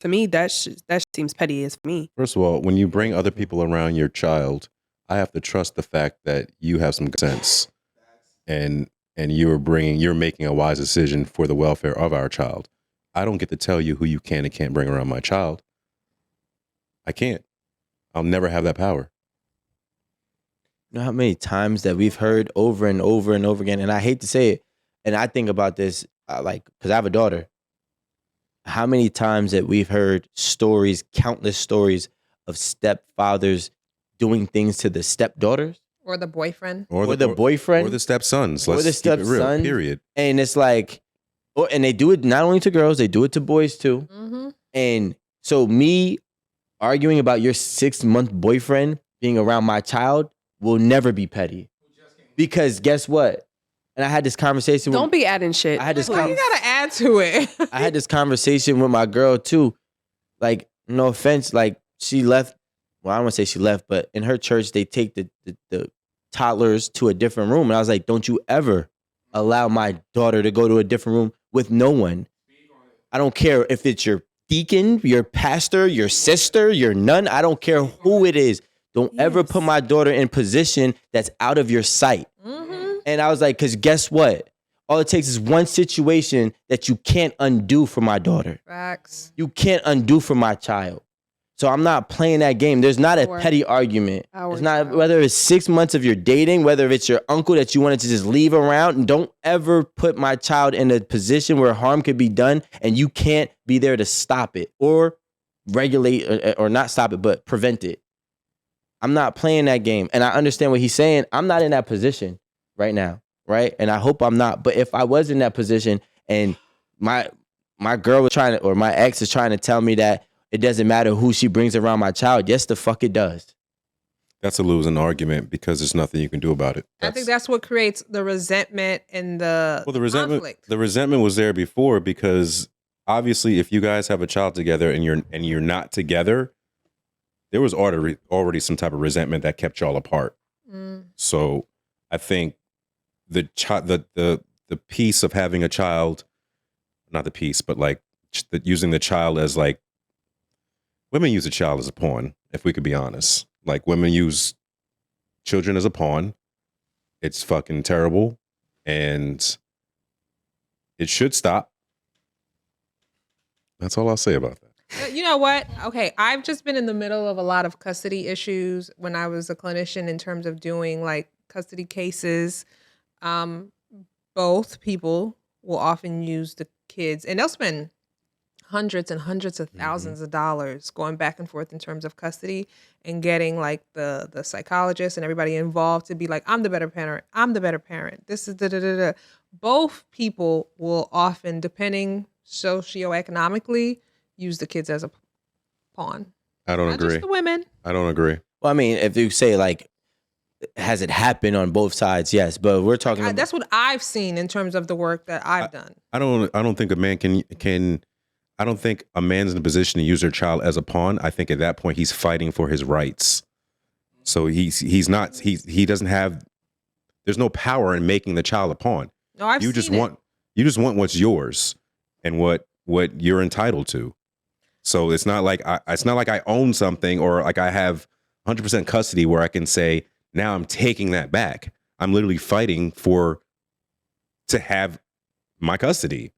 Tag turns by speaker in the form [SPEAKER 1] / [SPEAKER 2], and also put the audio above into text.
[SPEAKER 1] To me, that seems petty as for me.
[SPEAKER 2] First of all, when you bring other people around your child, I have to trust the fact that you have some sense and you're making a wise decision for the welfare of our child. I don't get to tell you who you can and can't bring around my child. I can't. I'll never have that power.
[SPEAKER 3] You know how many times that we've heard over and over and over again, and I hate to say it, and I think about this, because I have a daughter. How many times that we've heard stories, countless stories of stepfathers doing things to the stepdaughters,
[SPEAKER 4] or the boyfriend,
[SPEAKER 3] or the boyfriend,
[SPEAKER 2] or the stepsons.
[SPEAKER 3] Or the
[SPEAKER 2] keep it real,
[SPEAKER 3] stepson.
[SPEAKER 2] period.
[SPEAKER 3] And it's like, and they do it not only to girls, they do it to boys too.
[SPEAKER 4] Mm-hmm.
[SPEAKER 3] And so me arguing about your 6-month boyfriend being around my child will never be petty. Because guess what? And I had this conversation.
[SPEAKER 1] Don't be adding shit.
[SPEAKER 4] Why you gotta add to it?
[SPEAKER 3] I had this conversation with my girl too. Like, no offense, like she left. Well, I don't want to say she left, but in her church, they take the toddlers to a different room. And I was like, don't you ever allow my daughter to go to a different room with no one. I don't care if it's your deacon, your pastor, your sister, your nun. I don't care who it is. Don't ever put my daughter in position that's out of your sight.
[SPEAKER 4] Mm-hmm.
[SPEAKER 3] And I was like, because guess what? All it takes is one situation that you can't undo for my daughter.
[SPEAKER 4] Facts.
[SPEAKER 3] You can't undo for my child. So I'm not playing that game. There's not a petty argument. It's not whether it's 6 months of your dating, whether it's your uncle that you wanted to just leave around. And don't ever put my child in a position where harm could be done and you can't be there to stop it or regulate or not stop it, but prevent it. I'm not playing that game. And I understand what he's saying. I'm not in that position right now, right? And I hope I'm not. But if I was in that position and my girl was trying to, or my ex is trying to tell me that it doesn't matter who she brings around my child, yes, the fuck it does.
[SPEAKER 2] That's a losing argument because there's nothing you can do about it.
[SPEAKER 4] I think that's what creates the resentment and the conflict.
[SPEAKER 2] The resentment was there before because obviously if you guys have a child together and you're not together, there was already some type of resentment that kept y'all apart. So I think the piece of having a child, not the piece, but like using the child as like, women use a child as a pawn, if we could be honest. Like women use children as a pawn. It's fucking terrible. And it should stop. That's all I'll say about that.
[SPEAKER 4] You know what? Okay, I've just been in the middle of a lot of custody issues when I was a clinician in terms of doing like custody cases. Both people will often use the kids and they'll spend hundreds and hundreds of thousands of dollars going back and forth in terms of custody and getting like the psychologist and everybody involved to be like, I'm the better parent. I'm the better parent. This is da-da-da-da. Both people will often, depending socioeconomically, use the kids as a pawn.
[SPEAKER 2] I don't agree.
[SPEAKER 4] Just the women.
[SPEAKER 2] I don't agree.
[SPEAKER 3] Well, I mean, if you say like, has it happened on both sides? Yes, but we're talking about...
[SPEAKER 4] That's what I've seen in terms of the work that I've done.
[SPEAKER 2] I don't think a man can I don't think a man's in a position to use their child as a pawn. I think at that point he's fighting for his rights. So he doesn't have, there's no power in making the child a pawn.
[SPEAKER 4] No,
[SPEAKER 2] you just want what's yours and what you're entitled to. So it's not like I own something or like I have 100% custody where I can say now I'm taking that back. I'm literally fighting to have my custody.